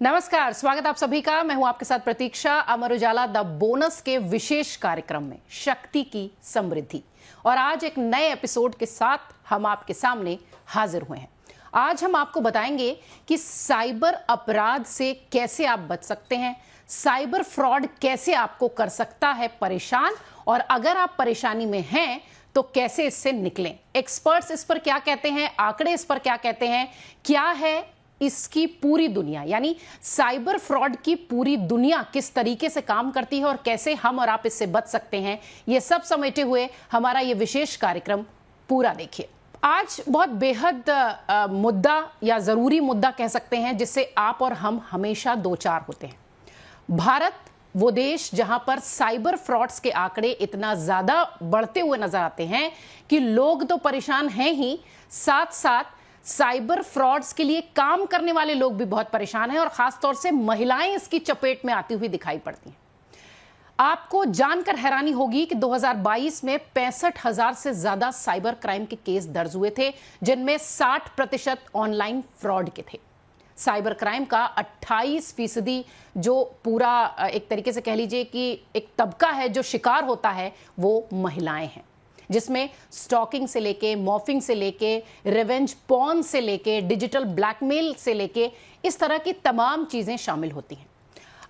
नमस्कार, स्वागत आप सभी का। मैं हूं आपके साथ प्रतीक्षा। अमर उजाला द बोनस के विशेष कार्यक्रम में शक्ति की समृद्धि, और आज एक नए एपिसोड के साथ हम आपके सामने हाजिर हुए हैं। आज हम आपको बताएंगे कि साइबर अपराध से कैसे आप बच सकते हैं, साइबर फ्रॉड कैसे आपको कर सकता है परेशान, और अगर आप परेशानी में हैं तो कैसे इससे निकलें। एक्सपर्ट्स इस पर क्या कहते हैं, आंकड़े इस पर क्या कहते हैं, क्या है इसकी पूरी दुनिया, यानी साइबर फ्रॉड की पूरी दुनिया किस तरीके से काम करती है और कैसे हम और आप इससे बच सकते हैं, ये सब समेटे हुए हमारा ये विशेष कार्यक्रम पूरा देखिए। आज बहुत बेहद मुद्दा या जरूरी मुद्दा कह सकते हैं जिससे आप और हम हमेशा दो चार होते हैं। भारत वो देश जहां पर साइबर फ्रॉड्स के आंकड़े इतना ज्यादा बढ़ते हुए नजर आते हैं कि लोग तो परेशान हैं ही, साथ साथ साइबर फ्रॉड्स के लिए काम करने वाले लोग भी बहुत परेशान हैं, और खासतौर से महिलाएं इसकी चपेट में आती हुई दिखाई पड़ती हैं। आपको जानकर हैरानी होगी कि 2022 में 65,000 से ज्यादा साइबर क्राइम के केस दर्ज हुए थे, जिनमें 60% ऑनलाइन फ्रॉड के थे। साइबर क्राइम का 28% जो पूरा एक तरीके से कह लीजिए कि एक तबका है जो शिकार होता है, वो महिलाएं हैं, जिसमें स्टॉकिंग से लेके, मॉर्फिंग से लेके, रिवेंज पॉर्न से लेके, डिजिटल ब्लैकमेल से लेके, इस तरह की तमाम चीजें शामिल होती हैं।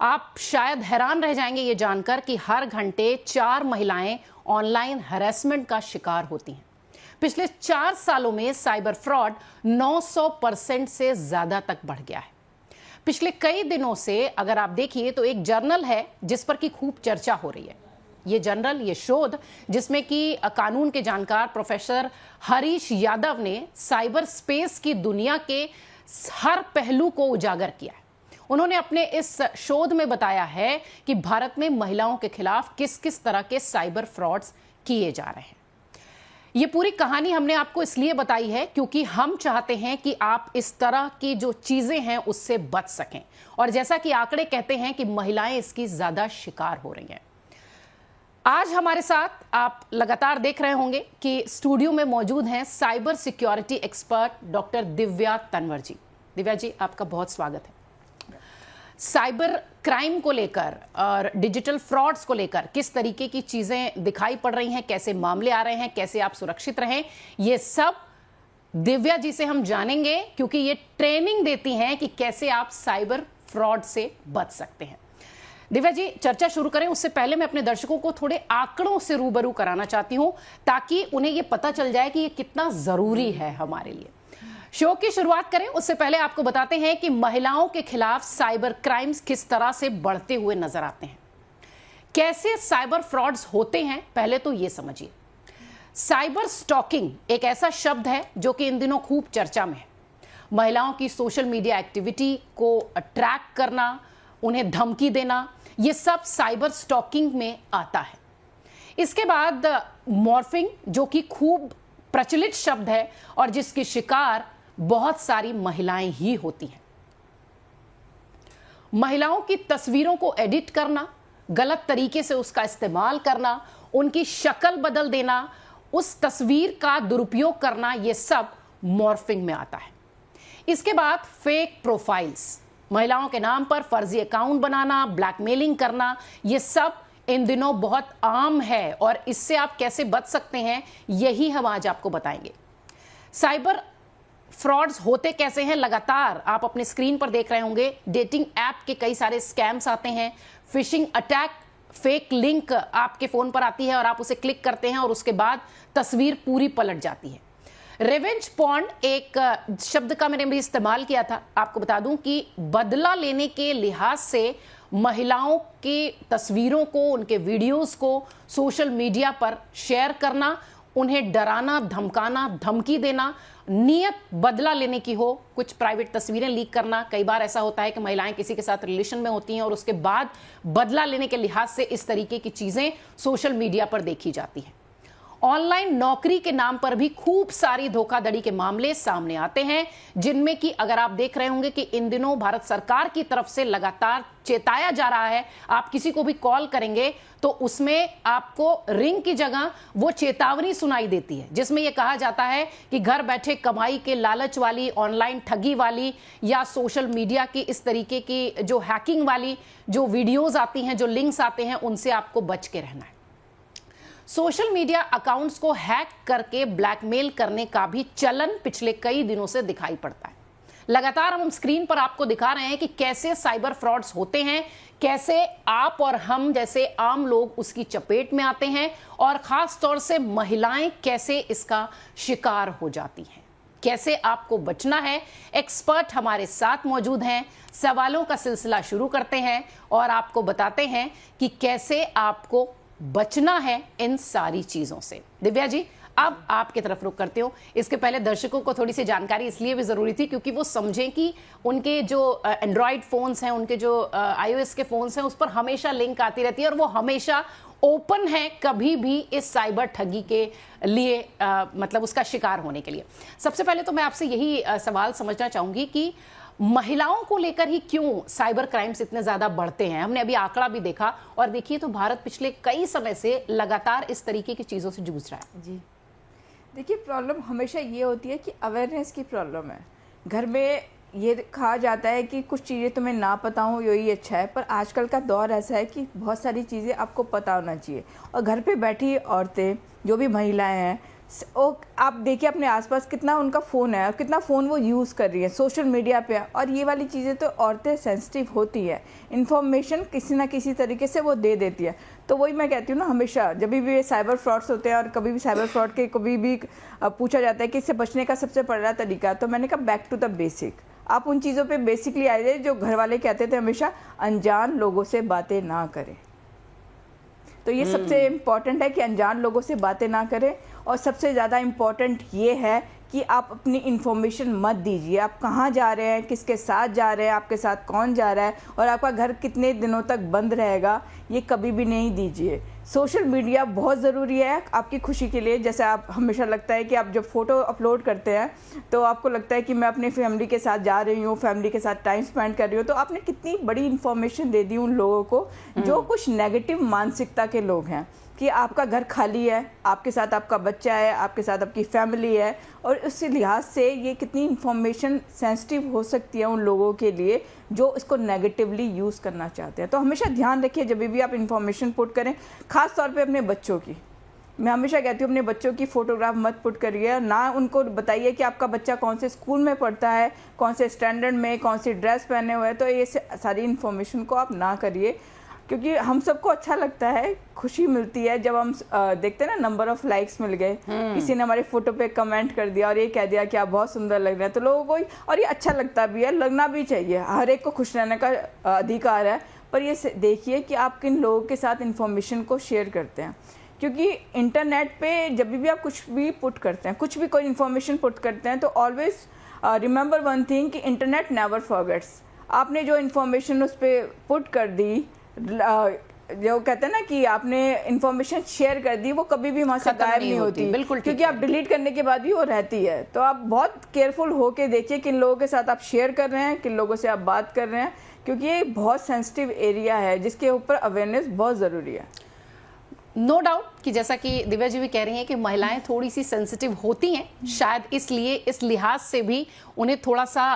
आप शायद हैरान रह जाएंगे ये जानकर कि हर घंटे 4 महिलाएं ऑनलाइन हैरेसमेंट का शिकार होती हैं। पिछले 4 सालों में साइबर फ्रॉड 900% से ज्यादा तक बढ़ गया है। पिछले कई दिनों से अगर आप देखिए तो एक जर्नल है जिस पर की खूब चर्चा हो रही है। ये जर्नल, ये शोध जिसमें कि कानून के जानकार प्रोफेसर हरीश यादव ने साइबर स्पेस की दुनिया के हर पहलू को उजागर किया है। उन्होंने अपने इस शोध में बताया है कि भारत में महिलाओं के खिलाफ किस किस तरह के साइबर फ्रॉड्स किए जा रहे हैं। ये पूरी कहानी हमने आपको इसलिए बताई है क्योंकि हम चाहते हैं कि आप इस तरह की जो चीजें हैं उससे बच सकें, और जैसा कि आंकड़े कहते हैं कि महिलाएं इसकी ज्यादा शिकार हो रही हैं। आज हमारे साथ आप लगातार देख रहे होंगे कि स्टूडियो में मौजूद हैं cyber security expert doctor Divya Tanwar ji. Divya ji, आपका बहुत स्वागत है। साइबर क्राइम को लेकर और डिजिटल फ्रॉड्स को लेकर किस तरीके की चीजें दिखाई पड़ रही हैं, कैसे मामले आ रहे हैं, कैसे आप सुरक्षित रहें, ये सब दिव्या जी से हम जानेंगे, क्योंकि ये ट्रेनिंग देती हैं कि कैसे आप साइबर फ्रॉड से बच सकते हैं। दिव्या जी, चर्चा शुरू करें उससे पहले मैं अपने दर्शकों को थोड़े आंकड़ों से रूबरू कराना चाहती हूं, ताकि उन्हें यह पता चल जाए कि यह कितना जरूरी है हमारे लिए। शो की शुरुआत करें उससे पहले आपको बताते हैं कि महिलाओं के खिलाफ साइबर क्राइम्स किस तरह से बढ़ते हुए नजर आते हैं, कैसे साइबर फ्रॉड्स होते हैं। पहले तो यह समझिए, साइबर स्टॉकिंग एक ऐसा शब्द है जो कि इन दिनों खूब चर्चा में है। महिलाओं की सोशल मीडिया एक्टिविटी को ट्रैक करना, उन्हें धमकी देना, ये सब साइबर स्टॉकिंग में आता है। इसके बाद मॉर्फिंग, जो कि खूब प्रचलित शब्द है और जिसकी शिकार बहुत सारी महिलाएं ही होती हैं। महिलाओं की तस्वीरों को एडिट करना, गलत तरीके से उसका इस्तेमाल करना, उनकी शक्ल बदल देना, उस तस्वीर का दुरुपयोग करना, यह सब मॉर्फिंग में आता है। इसके बाद फेक प्रोफाइल्स, महिलाओं के नाम पर फर्जी अकाउंट बनाना, ब्लैकमेलिंग करना, ये सब इन दिनों बहुत आम है, और इससे आप कैसे बच सकते हैं यही हम आज आपको बताएंगे। साइबर फ्रॉड्स होते कैसे हैं, लगातार आप अपने स्क्रीन पर देख रहे होंगे। डेटिंग ऐप के कई सारे स्कैम्स आते हैं, फिशिंग अटैक, फेक लिंक आपके फोन पर आती है और आप उसे क्लिक करते हैं और उसके बाद तस्वीर पूरी पलट जाती है। रिवेंज पॉर्न एक शब्द का मैंने भी इस्तेमाल किया था। आपको बता दूं कि बदला लेने के लिहाज से महिलाओं की तस्वीरों को, उनके वीडियोस को सोशल मीडिया पर शेयर करना, उन्हें डराना, धमकाना, धमकी देना, नियत बदला लेने की हो, कुछ प्राइवेट तस्वीरें लीक करना। कई बार ऐसा होता है कि महिलाएं किसी के साथ रिलेशन में होती हैं और उसके बाद बदला लेने के लिहाज से इस तरीके की चीजें सोशल मीडिया पर देखी जाती हैं। ऑनलाइन नौकरी के नाम पर भी खूब सारी धोखाधड़ी के मामले सामने आते हैं, जिनमें कि अगर आप देख रहे होंगे कि इन दिनों भारत सरकार की तरफ से लगातार चेताया जा रहा है, आप किसी को भी कॉल करेंगे तो उसमें आपको रिंग की जगह वो चेतावनी सुनाई देती है, जिसमें यह कहा जाता है कि घर बैठे कमाई के लालच वाली, ऑनलाइन ठगी वाली या सोशल मीडिया की इस तरीके की जो हैकिंग वाली जो वीडियोस आती हैं, जो लिंक्स आते हैं, उनसे आपको बच के रहना है। सोशल मीडिया अकाउंट्स को हैक करके ब्लैकमेल करने का भी चलन पिछले कई दिनों से दिखाई पड़ता है। लगातार हम स्क्रीन पर आपको दिखा रहे हैं कि कैसे साइबर फ्रॉड्स होते हैं, कैसे आप और हम जैसे आम लोग उसकी चपेट में आते हैं और खास तौर से महिलाएं कैसे इसका शिकार हो जाती हैं। कैसे आपको बचना है, एक्सपर्ट हमारे साथ मौजूद हैं। सवालों का सिलसिला शुरू करते हैं और आपको बताते हैं कि कैसे आपको बचना है इन सारी चीजों से। दिव्या जी, अब आपकी तरफ रुख करते हो। इसके पहले दर्शकों को थोड़ी सी जानकारी इसलिए भी जरूरी थी क्योंकि वो समझें कि उनके जो एंड्रॉयड फोन्स हैं, उनके जो iOS के फोन्स हैं, उस पर हमेशा लिंक आती रहती है और वो हमेशा ओपन है कभी भी इस साइबर ठगी के लिए, मतलब उसका शिकार होने के लिए। सबसे पहले तो मैं आपसे यही सवाल समझना चाहूंगी कि महिलाओं को लेकर ही क्यों साइबर क्राइम्स इतने ज्यादा बढ़ते हैं। हमने अभी आंकड़ा भी देखा और देखिए तो भारत पिछले कई समय से लगातार इस तरीके की चीजों से जूझ रहा है। जी देखिए, प्रॉब्लम हमेशा ये होती है कि अवेयरनेस की प्रॉब्लम है। घर में ये कहा जाता है कि कुछ चीज़ें तुम्हें ना पता हो यही अच्छा है, पर आजकल का दौर ऐसा है कि बहुत सारी चीज़ें आपको पता होना चाहिए। और घर पे बैठी औरतें, जो भी महिलाएं हैं, आप देखिए अपने आसपास कितना उनका फ़ोन है और कितना फ़ोन वो यूज़ कर रही है, सोशल मीडिया पे। और ये वाली चीज़ें तो औरतें सेंसिटिव होती है, इन्फॉर्मेशन किसी ना किसी तरीके से वो दे देती है। तो वही मैं कहती हूँ ना, हमेशा जब भी साइबर फ्रॉड्स होते हैं और कभी भी साइबर फ्रॉड के कभी भी पूछा जाता है कि इससे बचने का सबसे पहला तरीका, तो मैंने कहा बैक टू द बेसिक। आप उन चीज़ों पे बेसिकली आ जाए जो घर वाले कहते थे हमेशा, अनजान लोगों से बातें ना करें। तो ये सबसे इम्पॉर्टेंट है कि अनजान लोगों से बातें ना करें। और सबसे ज़्यादा इम्पॉर्टेंट ये है कि आप अपनी इन्फॉर्मेशन मत दीजिए। आप कहाँ जा रहे हैं, किसके साथ जा रहे हैं, आपके साथ कौन जा रहा है और आपका घर कितने दिनों तक बंद रहेगा, ये कभी भी नहीं दीजिए। सोशल मीडिया बहुत ज़रूरी है आपकी खुशी के लिए। जैसे आप हमेशा लगता है कि आप जब फ़ोटो अपलोड करते हैं तो आपको लगता है कि मैं अपनी फैमिली के साथ जा रही हूँ, फैमिली के साथ टाइम स्पेंड कर रही हूँ। तो आपने कितनी बड़ी इन्फॉर्मेशन दे दी उन लोगों को जो कुछ नेगेटिव मानसिकता के लोग हैं, कि आपका घर खाली है, आपके साथ आपका बच्चा है, आपके साथ आपकी फैमिली है। और उस लिहाज से ये कितनी इन्फॉर्मेशन सेंसिटिव हो सकती है उन लोगों के लिए जो इसको नेगेटिवली यूज़ करना चाहते हैं। तो हमेशा ध्यान रखिए जब भी आप इन्फॉर्मेशन पुट करें, ख़ास तौर पे अपने बच्चों की। मैं हमेशा कहती हूँ अपने बच्चों की फ़ोटोग्राफ मत पुट करिए, ना उनको बताइए कि आपका बच्चा कौन से स्कूल में पढ़ता है, कौन से स्टैंडर्ड में, कौन सी ड्रेस पहने हुए है। तो ये सारी इन्फॉर्मेशन को आप ना करिए, क्योंकि हम सबको अच्छा लगता है, खुशी मिलती है जब हम देखते हैं ना नंबर ऑफ लाइक्स मिल गए, किसी ने हमारे फोटो पे कमेंट कर दिया और ये कह दिया कि आप बहुत सुंदर लग रहे हैं, तो लोगों को, और ये अच्छा लगता भी है, लगना भी चाहिए, हर एक को खुश रहने का अधिकार है। पर ये देखिए कि आप किन लोगों के साथ इन्फॉर्मेशन को शेयर करते हैं, क्योंकि इंटरनेट पे जब भी आप कुछ भी पुट करते हैं, कुछ भी कोई इन्फॉर्मेशन पुट करते हैं, तो ऑलवेज रिमेंबर वन थिंग कि इंटरनेट नेवर फॉरगेट्स। आपने जो इन्फॉर्मेशन उस पर पुट कर दी, जो कहते हैं ना कि आपने इन्फॉर्मेशन शेयर कर दी, वो कभी भी वहाँ से गायब नहीं होती, बिल्कुल, क्योंकि आप डिलीट करने के बाद भी वो रहती है। तो आप बहुत केयरफुल होके देखिए किन लोगों के साथ आप शेयर कर रहे हैं, किन लोगों से आप बात कर रहे हैं, क्योंकि ये बहुत सेंसिटिव एरिया है जिसके ऊपर अवेयरनेस बहुत ज़रूरी है। नो डाउट कि जैसा कि दिव्या जी भी कह रही हैं कि महिलाएं थोड़ी सी सेंसिटिव होती हैं, शायद इसलिए इस लिहाज से भी उन्हें थोड़ा सा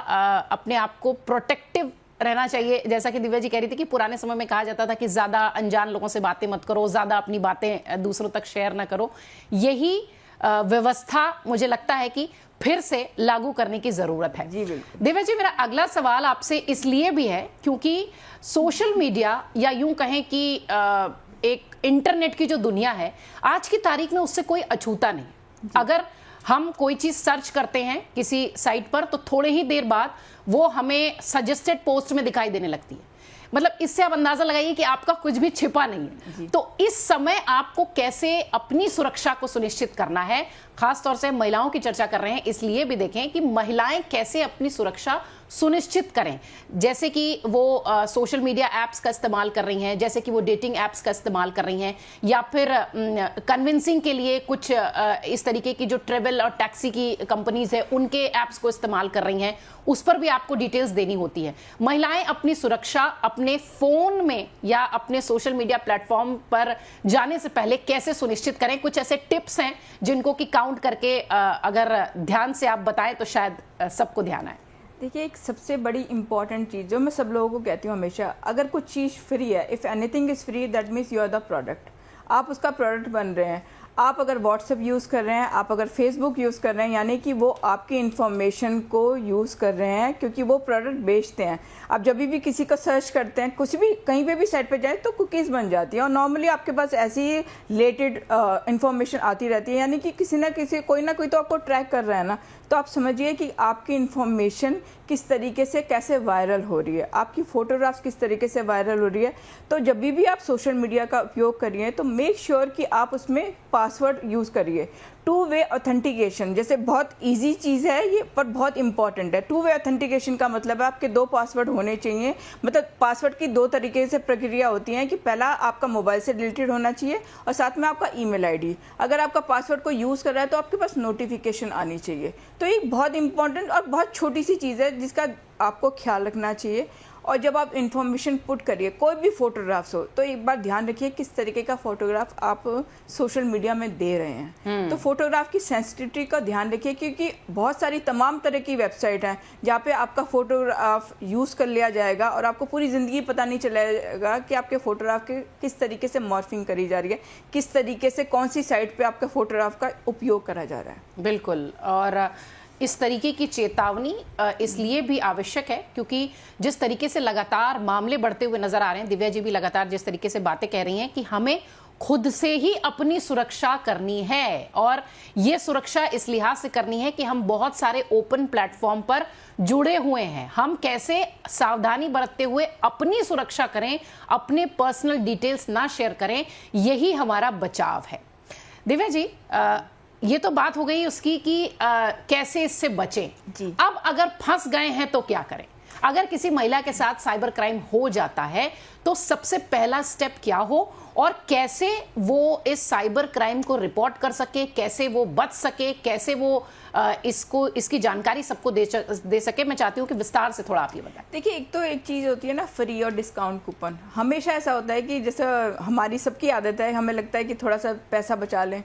अपने आप को प्रोटेक्टिव रहना चाहिए। जैसा कि दिव्या जी कह रही थी कि पुराने समय में कहा जाता था कि ज्यादा अनजान लोगों से बातें मत करो, ज्यादा अपनी बातें दूसरों तक शेयर ना करो। यही व्यवस्था मुझे लगता है कि फिर से लागू करने की जरूरत है। जी बिल्कुल। दिव्या जी, मेरा अगला सवाल आपसे इसलिए भी है क्योंकि सोशल मीडिया या यूं कहें कि एक इंटरनेट की जो दुनिया है आज की तारीख में, उससे कोई अछूता नहीं। अगर हम कोई चीज सर्च करते हैं किसी साइट पर तो थोड़े ही देर बाद वो हमें सजेस्टेड पोस्ट में दिखाई देने लगती है। मतलब इससे आप अंदाजा लगाइए कि आपका कुछ भी छिपा नहीं है। तो इस समय आपको कैसे अपनी सुरक्षा को सुनिश्चित करना है, खास तौर से महिलाओं की चर्चा कर रहे हैं, इसलिए भी देखें कि महिलाएं कैसे अपनी सुरक्षा सुनिश्चित करें। जैसे कि वो सोशल मीडिया ऐप्स का इस्तेमाल कर रही हैं, जैसे कि वो डेटिंग ऐप्स का इस्तेमाल कर रही हैं, या फिर कन्विंसिंग के लिए कुछ इस तरीके की जो ट्रेवल और टैक्सी की कंपनीज है उनके ऐप्स को इस्तेमाल कर रही हैं, उस पर भी आपको डिटेल्स देनी होती है। महिलाएं अपनी सुरक्षा अपने फोन में या अपने सोशल मीडिया प्लेटफॉर्म पर जाने से पहले कैसे सुनिश्चित करें? कुछ ऐसे टिप्स हैं जिनको कि काउंट करके अगर ध्यान से आप बताएं तो शायद सबको ध्यान आए। देखिए, एक सबसे बड़ी इंपॉर्टेंट चीज़ जो मैं सब लोगों को कहती हूँ हमेशा, अगर कुछ चीज़ फ्री है, if anything is free that means you are the product. आप उसका प्रोडक्ट बन रहे हैं। आप अगर व्हाट्सएप यूज़ कर रहे हैं, आप अगर फेसबुक यूज़ कर रहे हैं, यानी कि वो आपकी इन्फॉर्मेशन को यूज़ कर रहे हैं, क्योंकि वो प्रोडक्ट बेचते हैं। आप जब भी किसी का सर्च करते हैं, कुछ भी कहीं पे भी साइट पे जाए तो कुकीज़ बन जाती हैं, और नॉर्मली आपके पास ऐसी ही रिलेटेड इन्फॉर्मेशन आती रहती है, यानी कि किसी ना किसी कोई ना कोई तो आपको ट्रैक कर रहा है ना। तो आप समझिए कि आपकी इन्फॉर्मेशन किस तरीके से कैसे वायरल हो रही है, आपकी फ़ोटोग्राफ्स किस तरीके से वायरल हो रही है। तो जब भी आप सोशल मीडिया का उपयोग करिए तो मेक श्योर कि आप उसमें पासवर्ड यूज़ करिए। टू वे ऑथेंटिकेशन, जैसे बहुत इजी चीज़ है ये, पर बहुत इंपॉर्टेंट है। टू वे ऑथेंटिकेशन का मतलब है आपके 2 पासवर्ड होने चाहिए। मतलब पासवर्ड की 2 तरीके से प्रक्रिया होती है कि पहला आपका मोबाइल से रिलेटेड होना चाहिए और साथ में आपका ईमेल आईडी। अगर आपका पासवर्ड को यूज़ कर रहा है तो आपके पास नोटिफिकेशन आनी चाहिए। तो ये बहुत इंपॉर्टेंट और बहुत छोटी सी चीज़ है जिसका आपको ख्याल रखना चाहिए। और जब आप इन्फॉर्मेशन पुट करिए, कोई भी फोटोग्राफ्स हो, तो एक बार ध्यान रखिए किस तरीके का फोटोग्राफ आप सोशल मीडिया में दे रहे हैं। तो फोटोग्राफ की सेंसिटिविटी का ध्यान रखिए, क्योंकि बहुत सारी तमाम तरह की वेबसाइट हैं जहाँ पे आपका फोटोग्राफ यूज़ कर लिया जाएगा और आपको पूरी ज़िंदगी पता नहीं चलेगा कि आपके फोटोग्राफ के किस तरीके से मॉर्फिंग करी जा रही है, किस तरीके से कौन सी साइट पर आपके फोटोग्राफ का उपयोग करा जा रहा है। बिल्कुल, और इस तरीके की चेतावनी इसलिए भी आवश्यक है क्योंकि जिस तरीके से लगातार मामले बढ़ते हुए नजर आ रहे हैं, दिव्या जी भी लगातार जिस तरीके से बातें कह रही हैं कि हमें खुद से ही अपनी सुरक्षा करनी है, और ये सुरक्षा इस लिहाज से करनी है कि हम बहुत सारे ओपन प्लेटफॉर्म पर जुड़े हुए हैं। हम कैसे सावधानी बरतते हुए अपनी सुरक्षा करें, अपने पर्सनल डिटेल्स ना शेयर करें, यही हमारा बचाव है। दिव्या जी, ये तो बात हो गई उसकी कि कैसे इससे बचें जी। अब अगर फंस गए हैं तो क्या करें? अगर किसी महिला के साथ साइबर क्राइम हो जाता है तो सबसे पहला स्टेप क्या हो, और कैसे वो इस साइबर क्राइम को रिपोर्ट कर सके, कैसे वो बच सके, कैसे वो इसकी जानकारी सबको दे सके? मैं चाहती हूँ कि विस्तार से थोड़ा आप ये बताएं। देखिए, एक चीज़ होती है ना, फ्री और डिस्काउंट कूपन। हमेशा ऐसा होता है कि जैसे हमारी सबकी आदत है, हमें लगता है कि थोड़ा सा पैसा बचा लें।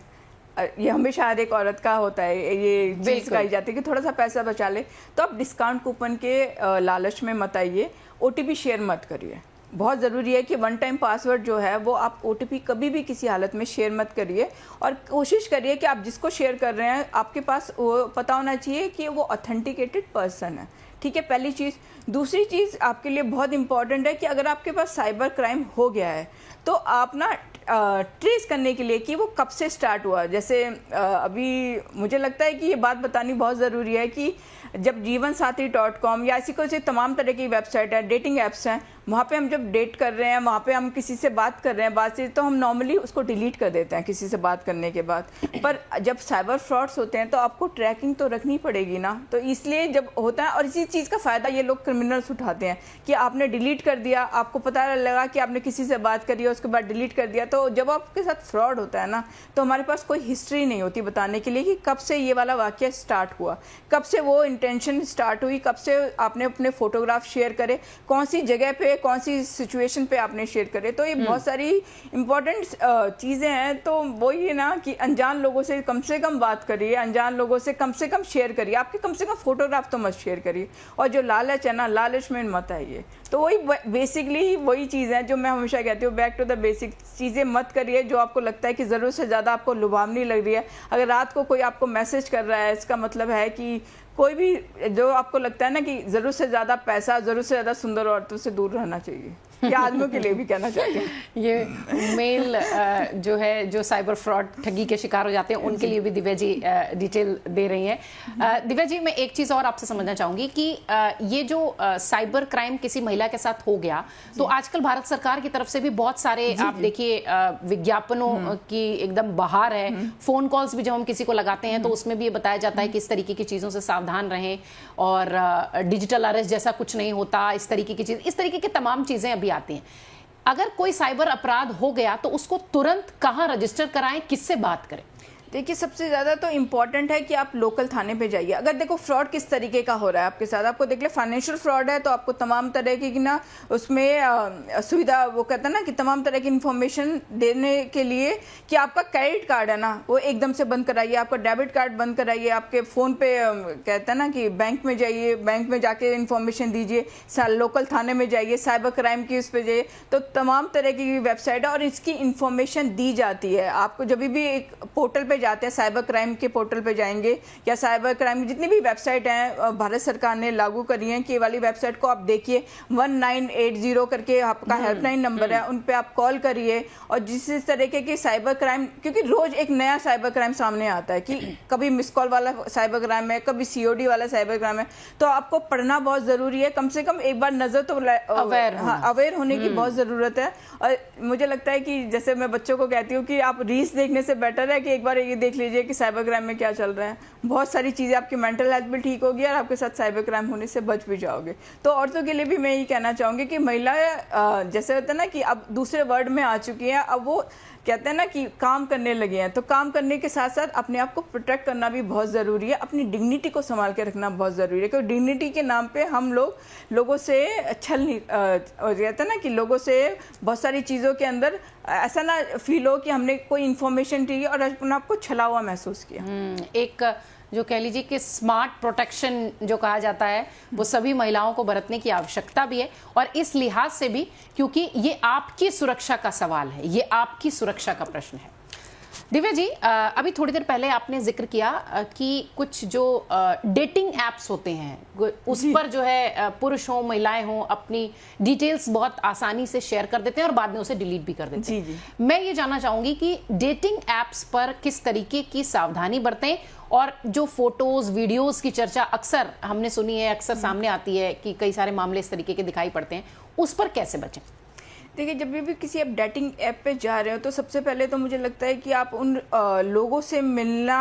ये हमेशा हर एक औरत का होता है, ये चीज़ कही जाती है कि थोड़ा सा पैसा बचा ले। तो आप डिस्काउंट कूपन के लालच में मत आइए। OTP शेयर मत करिए। बहुत ज़रूरी है कि 1 टाइम पासवर्ड जो है वो आप OTP कभी भी किसी हालत में शेयर मत करिए, और कोशिश करिए कि आप जिसको शेयर कर रहे हैं आपके पास वो पता होना चाहिए कि वो ऑथेंटिकेटेड पर्सन है। ठीक है, पहली चीज़। दूसरी चीज़ आपके लिए बहुत इंपॉर्टेंट है कि अगर आपके पास साइबर क्राइम हो गया है तो आप ना ट्रेस करने के लिए कि वो कब से स्टार्ट हुआ। जैसे अभी मुझे लगता है कि ये बात बतानी बहुत ज़रूरी है कि जब जीवनसाथी.com या ऐसी कोई तमाम तरह की वेबसाइट है, डेटिंग ऐप्स हैं, वहाँ पे हम जब डेट कर रहे हैं, वहाँ पे हम किसी से बात कर रहे हैं, बातचीत, तो हम नॉर्मली उसको डिलीट कर देते हैं किसी से बात करने के बाद। पर जब साइबर फ्रॉड्स होते हैं तो आपको ट्रैकिंग तो रखनी पड़ेगी ना। तो इसलिए जब होता है, और इसी चीज़ का फ़ायदा ये लोग क्रिमिनल्स उठाते हैं कि आपने डिलीट कर दिया, आपको पता लगा कि आपने किसी से बात करी है, उसके बाद डिलीट कर दिया। तो जब आपके साथ फ्रॉड होता है ना, तो हमारे पास कोई हिस्ट्री नहीं होती बताने के लिए कि कब से ये वाला वाक़या स्टार्ट हुआ, कब से वो इंटेंशन स्टार्ट हुई, कब से आपने अपने फोटोग्राफ शेयर करे, कौन सी जगह पे, कौन सी सिचुएशन पे आपने शेयर करे। तो ये बहुत सारी इंपॉर्टेंट चीज़ें हैं। तो वो ये ना कि अनजान लोगों से कम बात करिए, अनजान लोगों से कम शेयर करिए, आपके कम से कम फोटोग्राफ तो मत शेयर करिए। और जो लालच है ना, लालच में मत आइए। तो वही बेसिकली वही चीज़ है जो मैं हमेशा कहती हूँ, बैक टू द बेसिक। चीज़ें मत करिए जो आपको लगता है कि ज़रूरत से ज़्यादा आपको लुभावनी लग रही है। अगर रात को कोई आपको मैसेज कर रहा है, इसका मतलब है कि कोई भी जो आपको लगता है ना कि ज़रूरत से ज़्यादा पैसा, ज़रूरत से ज़्यादा सुंदर औरतों से दूर रहना चाहिए। या आदमियों के लिए भी कहना चाहती हूँ। ये मेल जो है जो साइबर फ्रॉड ठगी के शिकार हो जाते हैं उनके लिए भी दिव्या जी डिटेल दे रही हैं। दिव्या जी, मैं एक चीज और आपसे समझना चाहूंगी कि ये जो साइबर क्राइम किसी महिला के साथ हो गया तो आजकल भारत सरकार की तरफ से भी बहुत सारे आप देखिए विज्ञापनों की एकदम बहार है। फोन कॉल्स भी जब हम किसी को लगाते हैं तो उसमें भी ये बताया जाता है कि इस तरीके की चीजों से सावधान रहें और डिजिटल अरेस्ट जैसा कुछ नहीं होता, इस तरीके की चीज, इस तरीके की तमाम चीजें अभी आती हैं। अगर कोई साइबर अपराध हो गया तो उसको तुरंत कहां रजिस्टर कराएं, किससे बात करें? देखिए, सबसे ज़्यादा तो इम्पॉर्टेंट है कि आप लोकल थाने पे जाइए। अगर देखो फ्रॉड किस तरीके का हो रहा है आपके साथ, आपको देख ले फाइनेंशियल फ्रॉड है तो आपको तमाम तरह की ना उसमें सुविधा, वो कहता है ना कि तमाम तरह की इन्फॉर्मेशन देने के लिए कि आपका क्रेडिट कार्ड है ना वो एकदम से बंद कराइए, आपका डेबिट कार्ड बंद कराइए, आपके फ़ोन पे कहता है ना कि बैंक में जाइए, बैंक में जाके इन्फॉर्मेशन दीजिए, लोकल थाने में जाइए, साइबर क्राइम की उस पर जाइए। तो तमाम तरह की वेबसाइट है और इसकी इन्फॉर्मेशन दी जाती है आपको। जब भी एक पोर्टल पे जाते हैं, साइबर क्राइम के पोर्टल पे जाएंगे या साइबर क्राइम की जितनी भी वेबसाइट हैं भारत सरकार ने लागू करी हैं कि ये वाली वेबसाइट को आप देखिए, 1980 करके आपका हेल्पलाइन नंबर है, उन पे आप कॉल करिए। और जिस तरीके की साइबर क्राइम, क्योंकि रोज एक नया साइबर क्राइम सामने आता है कि कभी मिस कॉल वाला साइबर क्राइम है, कभी COD वाला साइबर क्राइम है, तो आपको पढ़ना बहुत जरूरी है। कम से कम एक बार नजर तो अवेयर होने की बहुत जरूरत है। और मुझे लगता है कि जैसे मैं बच्चों को कहती हूँ कि आप रील्स देखने से बेटर है कि एक बार ये देख लीजिए कि साइबर क्राइम में क्या चल रहा है। बहुत सारी चीज़ें, आपकी मेंटल हेल्थ भी ठीक होगी और आपके साथ साइबर क्राइम होने से बच भी जाओगे। तो औरतों के लिए भी मैं यही कहना चाहूँगी कि महिलाएं जैसे होता है ना कि अब दूसरे वर्ड में आ चुकी हैं, अब वो कहते हैं ना कि काम करने लगे हैं, तो काम करने के साथ साथ अपने आप को प्रोटेक्ट करना भी बहुत ज़रूरी है, अपनी डिग्निटी को संभाल के रखना बहुत ज़रूरी है। क्योंकि डिग्निटी के नाम पे हम लोगों से छल नहीं कहते हैं ना कि लोगों से बहुत सारी चीज़ों के अंदर ऐसा ना फील हो कि हमने कोई इन्फॉर्मेशन दी और अपने आप को छला हुआ महसूस किया। एक जो कह लीजिए कि स्मार्ट प्रोटेक्शन जो कहा जाता है वो सभी महिलाओं को बरतने की आवश्यकता भी है, और इस लिहाज से भी क्योंकि ये आपकी सुरक्षा का सवाल है, ये आपकी सुरक्षा का प्रश्न है। दिव्या जी, अभी थोड़ी देर पहले आपने जिक्र किया कि कुछ जो डेटिंग एप्स होते हैं उस पर जो है पुरुष हो महिलाएं हो अपनी डिटेल्स बहुत आसानी से शेयर कर देते हैं और बाद में उसे डिलीट भी कर देते हैं। जी। मैं ये जानना चाहूंगी कि डेटिंग एप्स पर किस तरीके की सावधानी बरतें, और जो फोटोज वीडियोस की चर्चा अक्सर हमने सुनी है, अक्सर सामने आती है कि कई सारे मामले इस तरीके के दिखाई पड़ते हैं, उस पर कैसे बचें? देखिए, जब भी किसी आप डेटिंग ऐप पे जा रहे हो तो सबसे पहले तो मुझे लगता है कि आप उन लोगों से मिलना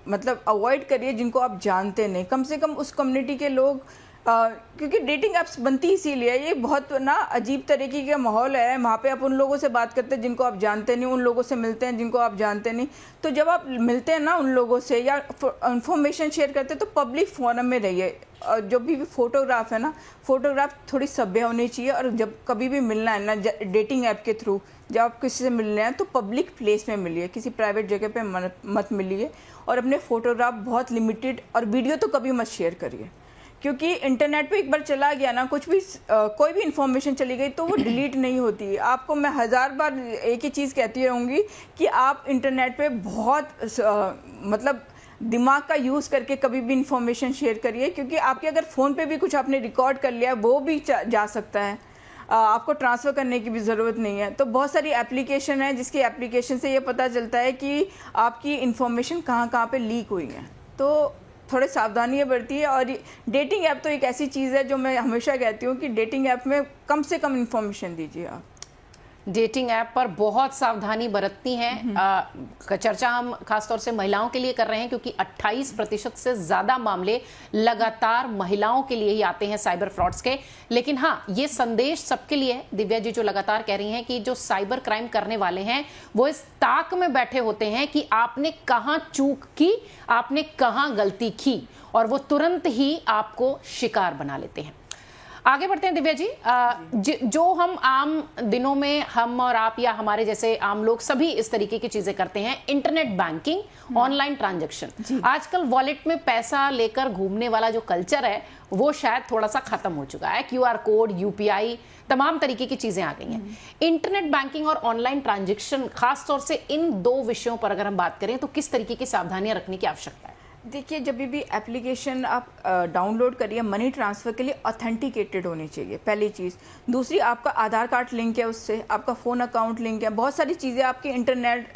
मतलब अवॉइड करिए जिनको आप जानते नहीं। कम से कम उस कम्युनिटी के लोग, क्योंकि डेटिंग ऐप्स बनती इसीलिए, ये बहुत ना अजीब तरीके का माहौल है। वहाँ पे आप उन लोगों से बात करते हैं जिनको आप जानते नहीं, उन लोगों से मिलते हैं जिनको आप जानते नहीं। तो जब आप मिलते हैं ना उन लोगों से या इंफॉर्मेशन शेयर करते हैं तो पब्लिक फोरम में रहिए। और जो भी फोटोग्राफ है ना, फोटोग्राफ थोड़ी सभ्य होनी चाहिए। और जब कभी भी मिलना है ना डेटिंग ऐप के थ्रू, जब आप किसी से मिलने हैं तो पब्लिक प्लेस में मिलिए, किसी प्राइवेट जगह पे मत मिलिए। और अपने फोटोग्राफ बहुत लिमिटेड, और वीडियो तो कभी मत शेयर करिए, क्योंकि इंटरनेट पे एक बार चला गया ना कुछ भी, कोई भी इंफॉर्मेशन चली गई तो वो डिलीट नहीं होती। आपको मैं 1000 बार एक ही चीज़ कहती रहूँगी कि आप इंटरनेट पे बहुत मतलब दिमाग का यूज़ करके कभी भी इंफॉर्मेशन शेयर करिए, क्योंकि आपके अगर फ़ोन पे भी कुछ आपने रिकॉर्ड कर लिया वो भी जा सकता है, आपको ट्रांसफ़र करने की भी ज़रूरत नहीं है। तो बहुत सारी एप्लीकेशन है जिसकी एप्लीकेशन से ये पता चलता है कि आपकी इंफॉर्मेशन कहाँ पे लीक हुई है। तो थोड़े सावधानी बरती है। और डेटिंग ऐप तो एक ऐसी चीज़ है जो मैं हमेशा कहती हूँ कि डेटिंग ऐप में कम से कम इंफॉर्मेशन दीजिए आप। डेटिंग ऐप पर बहुत सावधानी बरतनी है। चर्चा हम खासतौर से महिलाओं के लिए कर रहे हैं क्योंकि 28% से ज्यादा मामले लगातार महिलाओं के लिए ही आते हैं साइबर फ्रॉड्स के। लेकिन हाँ, ये संदेश सबके लिए है दिव्या जी, जो लगातार कह रही हैं कि जो साइबर क्राइम करने वाले हैं वो इस ताक में बैठे होते हैं कि आपने कहां चूक की, आपने कहां गलती की, और वो तुरंत ही आपको शिकार बना लेते हैं। आगे बढ़ते हैं दिव्या जी, जो हम आम दिनों में हम और आप या हमारे जैसे आम लोग सभी इस तरीके की चीजें करते हैं, इंटरनेट बैंकिंग, ऑनलाइन ट्रांजैक्शन। आजकल वॉलेट में पैसा लेकर घूमने वाला जो कल्चर है वो शायद थोड़ा सा खत्म हो चुका है। QR कोड, UPI, तमाम तरीके की चीजें आ गई हैं। इंटरनेट बैंकिंग और ऑनलाइन ट्रांजैक्शन, खासतौर से इन दो विषयों पर अगर हम बात करें तो किस तरीके की सावधानियां रखने की आवश्यकता है? देखिए, जब भी एप्लीकेशन आप डाउनलोड करिए, मनी ट्रांसफ़र के लिए ऑथेंटिकेटेड होनी चाहिए, पहली चीज़। दूसरी, आपका आधार कार्ड लिंक है उससे, आपका फ़ोन अकाउंट लिंक है, बहुत सारी चीज़ें आपकी इंटरनेट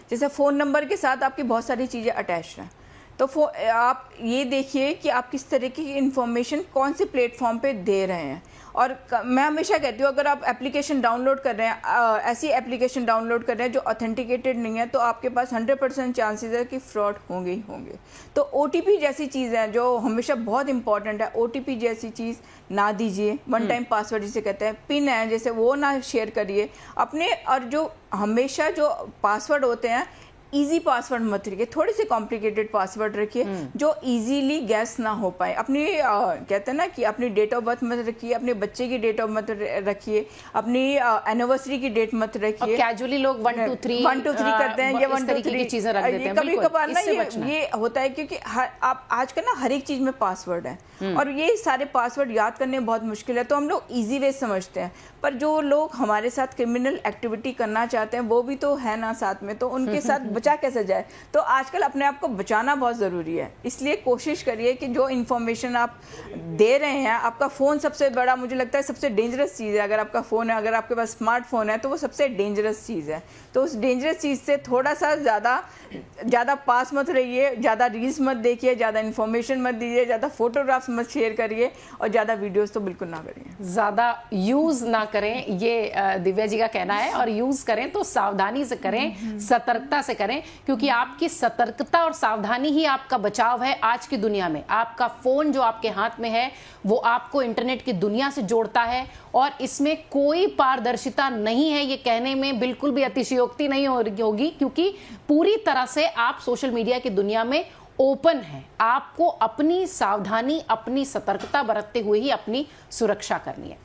जैसे फ़ोन नंबर के साथ आपकी बहुत सारी चीज़ें अटैच्ड हैं। तो आप ये देखिए कि आप किस तरह की इन्फॉर्मेशन कौन से प्लेटफॉर्म पे दे रहे हैं। और मैं हमेशा कहती हूँ, अगर आप एप्लीकेशन डाउनलोड कर रहे हैं, ऐसी एप्लीकेशन डाउनलोड कर रहे हैं जो ऑथेंटिकेटेड नहीं है, तो आपके पास 100% चांसेस है कि फ्रॉड होंगे ही होंगे। तो OTP जैसी चीज़ है जो हमेशा बहुत इंपॉर्टेंट है, OTP जैसी चीज़ ना दीजिए। वन टाइम पासवर्ड जिसे कहते हैं, पिन है जैसे, वो ना शेयर करिए अपने। और जो हमेशा जो पासवर्ड होते हैं, इजी पासवर्ड मत रखिए, थोड़े से कॉम्प्लिकेटेड पासवर्ड रखिए जो इजीली गैस ना हो पाए। अपनी कहते हैं ना कि अपनी डेट ऑफ बर्थ मत रखिए, अपने बच्चे की डेट ऑफ बर्थ रखिए, अपनी एनिवर्सरी की डेट मत रखिए। कैजुअली लोग 1 2 3 करते हैं, ये 1 2 3 की चीजें रख देते हैं। कभी कभार ना ये होता है, क्योंकि आप आजकल ना हर एक चीज में पासवर्ड है, और ये सारे पासवर्ड याद करने बहुत मुश्किल है, तो हम लोग इजी वे समझते हैं। पर जो लोग हमारे साथ क्रिमिनल एक्टिविटी करना चाहते हैं, वो भी तो है ना साथ में, तो उनके साथ बचा कैसे जाए। तो आजकल अपने आप को बचाना बहुत ज़रूरी है, इसलिए कोशिश करिए कि जो इन्फॉर्मेशन आप दे रहे हैं, आपका फ़ोन सबसे बड़ा, मुझे लगता है सबसे डेंजरस चीज़ है। अगर आपका फ़ोन है, अगर आपके पास स्मार्टफोन है, तो वो सबसे डेंजरस चीज़ है। तो उस डेंजरस चीज़ से थोड़ा सा ज़्यादा पास मत रहिए, ज़्यादा रील्स मत देखिए, ज़्यादा इन्फॉर्मेशन मत दीजिए, ज़्यादा फोटोग्राफ्स मत शेयर करिए, और ज़्यादा वीडियोज़ तो बिल्कुल ना करिए। ज़्यादा यूज़ ना करें, ये दिव्या जी का कहना है। और यूज़ करें तो सावधानी से करें, सतर्कता से करें, क्योंकि आपकी सतर्कता और सावधानी ही आपका बचाव है आज की दुनिया में। आपका फ़ोन जो आपके हाथ में है, वो आपको इंटरनेट की दुनिया से जोड़ता है, और इसमें कोई पारदर्शिता नहीं है। ये कहने में बिल्कुल भी अतिशयोक्ति नहीं होगी, क्योंकि पूरी तरह से आप सोशल मीडिया की दुनिया में ओपन है। आपको अपनी सावधानी, अपनी सतर्कता बरतते हुए ही अपनी सुरक्षा करनी है।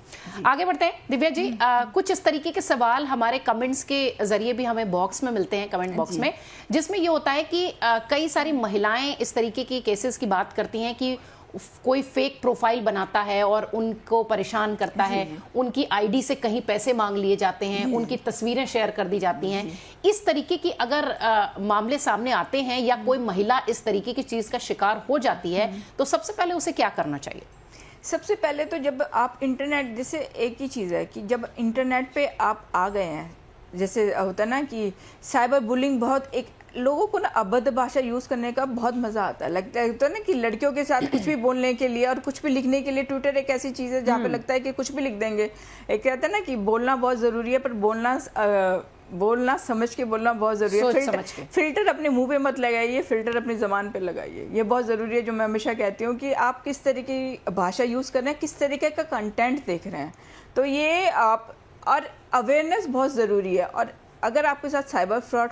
आगे बढ़ते हैं दिव्या जी। कुछ इस तरीके के सवाल हमारे कमेंट्स के जरिए भी हमें बॉक्स में मिलते हैं, कमेंट बॉक्स में, जिसमें ये होता है कि कई सारी महिलाएं इस तरीके की केसेस की बात करती हैं कि कोई फेक प्रोफाइल बनाता है और उनको परेशान करता है, उनकी आईडी से कहीं पैसे मांग लिए जाते हैं, उनकी तस्वीरें शेयर कर दी जाती हैं। इस तरीके की अगर मामले सामने आते हैं, या कोई महिला इस तरीके की चीज का शिकार हो जाती है, तो सबसे पहले उसे क्या करना चाहिए? सबसे पहले तो जब आप इंटरनेट, जैसे एक ही चीज़ है कि जब इंटरनेट पे आप आ गए हैं, जैसे होता है ना कि साइबर बुलिंग, बहुत एक लोगों को ना अभद्र भाषा यूज़ करने का बहुत मज़ा आता है। लगता है ना कि लड़कियों के साथ कुछ भी बोलने के लिए और कुछ भी लिखने के लिए, ट्विटर एक ऐसी चीज़ है जहाँ पे लगता है कि कुछ भी लिख देंगे। एक कहते हैं ना कि बोलना बहुत ज़रूरी है, पर बोलना समझ के बोलना बहुत ज़रूरी है। फिल्टर अपने मुंह पे मत लगाइए, फिल्टर अपनी ज़बान पे लगाइए, ये बहुत ज़रूरी है। जो मैं हमेशा कहती हूँ कि आप किस तरीके की भाषा यूज़ कर रहे हैं, किस तरीके का कंटेंट देख रहे हैं, तो ये आप, और अवेयरनेस बहुत ज़रूरी है। और अगर आपके साथ साइबर फ्रॉड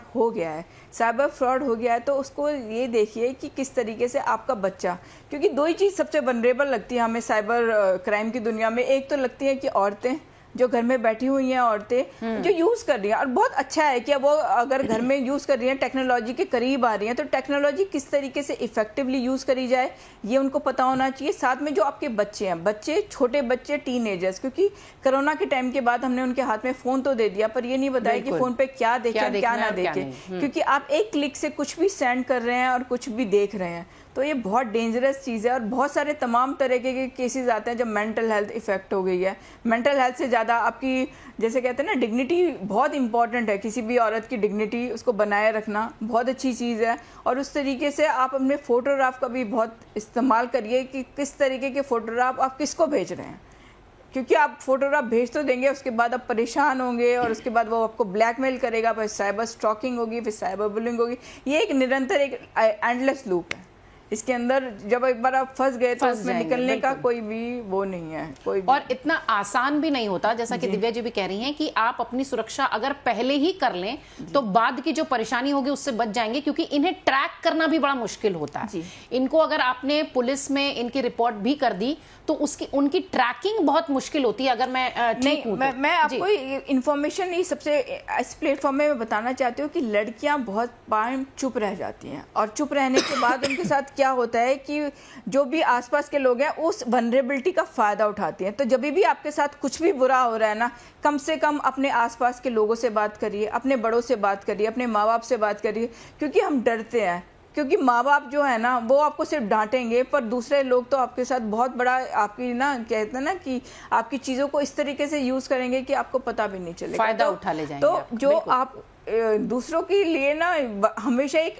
हो गया है तो उसको ये देखिए कि किस तरीके से आपका बच्चा, क्योंकि दो ही चीज़ सबसे वनरेबल लगती है हमें साइबर क्राइम की दुनिया में। एक तो लगती है कि औरतें जो घर में बैठी हुई हैं, औरतें जो यूज़ कर रही हैं, और बहुत अच्छा है कि वो अगर घर में यूज़ कर रही हैं, टेक्नोलॉजी के करीब आ रही हैं, तो टेक्नोलॉजी किस तरीके से इफेक्टिवली यूज़ करी जाए ये उनको पता होना चाहिए। साथ में जो आपके बच्चे हैं, छोटे बच्चे, टीनेजर्स, क्योंकि कोरोना के टाइम के बाद हमने उनके हाथ में फ़ोन तो दे दिया, पर ये नहीं बताया कि फ़ोन पे क्या देखें, क्या ना देखें, क्योंकि आप एक क्लिक से कुछ भी सेंड कर रहे हैं और कुछ भी देख रहे हैं, तो ये बहुत डेंजरस चीज़ है। और बहुत सारे तमाम तरह के केसेस आते हैं जब मेंटल हेल्थ इफेक्ट हो गई है। मेंटल हेल्थ से ज़्यादा आपकी, जैसे कहते हैं ना, डिग्निटी बहुत इंपॉर्टेंट है। किसी भी औरत की डिग्निटी, उसको बनाए रखना बहुत अच्छी चीज़ है। और उस तरीके से आप अपने फ़ोटोग्राफ का भी बहुत इस्तेमाल करिए कि किस तरीके के फ़ोटोग्राफ आप किसको भेज रहे हैं, क्योंकि आप फोटोग्राफ भेज तो देंगे, उसके बाद आप परेशान होंगे, और उसके बाद वो आपको ब्लैकमेल करेगा, फिर साइबर स्टॉकिंग होगी, फिर साइबर बुलिंग होगी। ये एक निरंतर, एक एंडलेस लूप है। इसके अंदर जब एक बार आप फंस गए तो उसमें निकलने का कोई भी वो नहीं है, कोई भी। और इतना आसान भी नहीं होता, जैसा कि दिव्या जी भी कह रही हैं कि आप अपनी सुरक्षा अगर पहले ही कर लें तो बाद की जो परेशानी होगी उससे बच जाएंगे, क्योंकि इन्हें ट्रैक करना भी बड़ा मुश्किल होता है। इनको अगर आपने पुलिस में इनकी रिपोर्ट भी कर दी तो उनकी ट्रैकिंग बहुत मुश्किल होती है। अगर मैं आपको इन्फॉर्मेशन ही सबसे इस प्लेटफॉर्म में मैं बताना चाहती हूँ कि लड़कियाँ बहुत टाइम चुप रह जाती हैं, और चुप रहने के बाद उनके साथ क्या होता है कि जो भी आसपास के लोग हैं उस वनरेबिलिटी का फ़ायदा उठाती हैं। तो जब भी आपके साथ कुछ भी बुरा हो रहा है ना, कम से कम अपने आसपास के लोगों से बात करिए, अपने बड़ों से बात करिए, अपने माँ बाप से बात करिए, क्योंकि हम डरते हैं। क्योंकि माँ बाप जो है ना वो आपको सिर्फ डांटेंगे, पर दूसरे लोग तो आपके साथ बहुत बड़ा आपकी ना कहते हैं ना कि आपकी चीज़ों को इस तरीके से यूज़ करेंगे कि आपको पता भी नहीं चलेगा, फायदा उठा ले जाएंगे तो आप, जो आप दूसरों के लिए ना हमेशा एक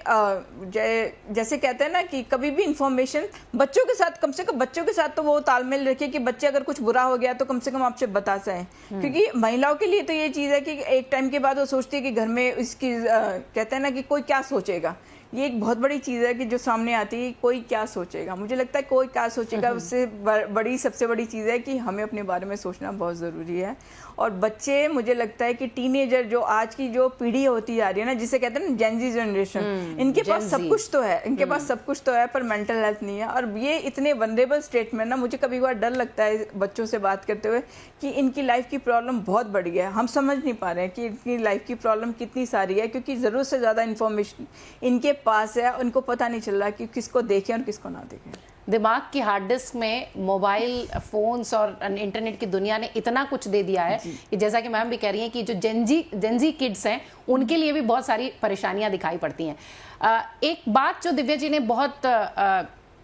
जैसे कहते हैं ना कि कभी भी इंफॉर्मेशन बच्चों के साथ, कम से कम बच्चों के साथ तो वो तालमेल रखिए कि बच्चे अगर कुछ बुरा हो गया तो कम से कम आपसे बता सकें। क्योंकि महिलाओं के लिए तो ये चीज़ है कि एक टाइम के बाद वो सोचती है कि घर में इसकी कहते हैं ना कि कोई क्या सोचेगा, ये एक बहुत बड़ी चीज़ है कि जो सामने आती है कोई क्या सोचेगा। मुझे लगता है कोई क्या सोचेगा उससे बड़ी सबसे बड़ी चीज़ है कि हमें अपने बारे में सोचना बहुत ज़रूरी है। और बच्चे, मुझे लगता है कि टीनेजर जो आज की जो पीढ़ी होती जा रही है ना, जिसे कहते हैं ना जेनजी जनरेशन, इनके पास सब कुछ तो है, इनके पास सब कुछ तो है पर मेंटल हेल्थ नहीं है। और ये इतने वनरेबल स्टेट में ना, मुझे कभी कभार डर लगता है बच्चों से बात करते हुए कि इनकी लाइफ की प्रॉब्लम बहुत बड़ी है, हम समझ नहीं पा रहे हैं कि इनकी लाइफ की प्रॉब्लम कितनी सारी है, क्योंकि ज़रूरत से ज़्यादा इन्फॉर्मेशन इनके पास है, उनको पता नहीं चल रहा कि किसको देखें और किसको ना देखें। दिमाग की हार्ड डिस्क में मोबाइल फोन्स और इंटरनेट की दुनिया ने इतना कुछ दे दिया है कि जैसा कि मैम भी कह रही हैं कि जो जेनजी किड्स हैं उनके लिए भी बहुत सारी परेशानियां दिखाई पड़ती हैं। एक बात जो दिव्या जी ने बहुत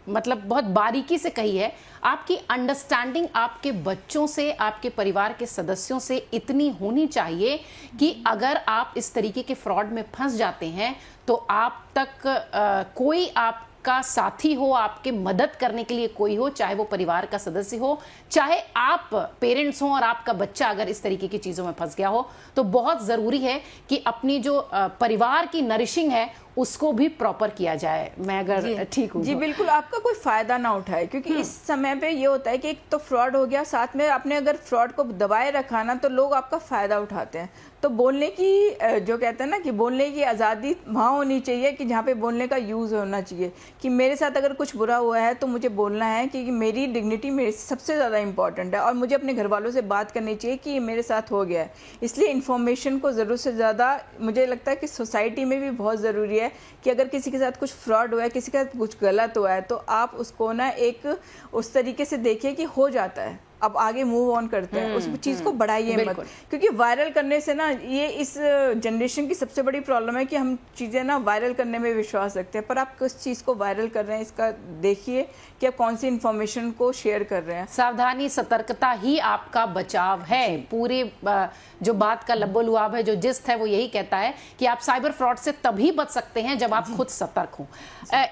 मतलब बहुत बारीकी से कही है, आपकी अंडरस्टैंडिंग आपके बच्चों से, आपके परिवार के सदस्यों से इतनी होनी चाहिए कि अगर आप इस तरीके के फ्रॉड में फंस जाते हैं तो आप तक कोई आपका साथी हो, आपके मदद करने के लिए कोई हो, चाहे वो परिवार का सदस्य हो, चाहे आप पेरेंट्स हो और आपका बच्चा अगर इस तरीके की चीज़ों में फंस गया हो, तो बहुत ज़रूरी है कि अपनी जो परिवार की नरिशिंग है उसको भी प्रॉपर किया जाए। मैं अगर ठीक हूँ जी बिल्कुल, आपका कोई फायदा ना उठाए, क्योंकि इस समय पे ये होता है कि एक तो फ्रॉड हो गया, साथ में आपने अगर फ्रॉड को दबाए रखा ना तो लोग आपका फायदा उठाते हैं। तो बोलने की जो कहते हैं ना कि बोलने की आज़ादी वहाँ होनी चाहिए कि जहाँ पे बोलने का यूज़ होना चाहिए कि मेरे साथ अगर कुछ बुरा हुआ है तो मुझे बोलना है, क्योंकि मेरी डिग्निटी मेरे सबसे ज़्यादा इंपॉर्टेंट है और मुझे अपने घर वालों से बात करनी चाहिए कि ये मेरे साथ हो गया है। इसलिए इन्फॉर्मेशन को ज़रूरत से ज़्यादा मुझे लगता है कि सोसाइटी में भी बहुत ज़रूरी है कि अगर किसी के साथ कुछ फ्रॉड हुआ है, किसी के साथ कुछ गलत हुआ है, तो आप उसको ना एक उस तरीके से देखिए कि हो जाता है, अब आगे मूव ऑन करते हैं, उस चीज़ को बढ़ाइए मत, क्योंकि वायरल करने से ना ये इस जनरेशन की सबसे बड़ी प्रॉब्लम है कि हम चीज़ें ना वायरल करने में विश्वास रखते हैं, पर आप किस चीज़ को वायरल कर रहे हैं इसका देखिए कि आप कौन सी इन्फॉर्मेशन को शेयर कर रहे हैं। सावधानी, सतर्कता ही आपका बचाव है। पूरे जो बात का लब्बो लुआब है, जो जिस्त है, वो यही कहता है कि आप साइबर फ्रॉड से तभी बच सकते हैं जब आप खुद सतर्क हों।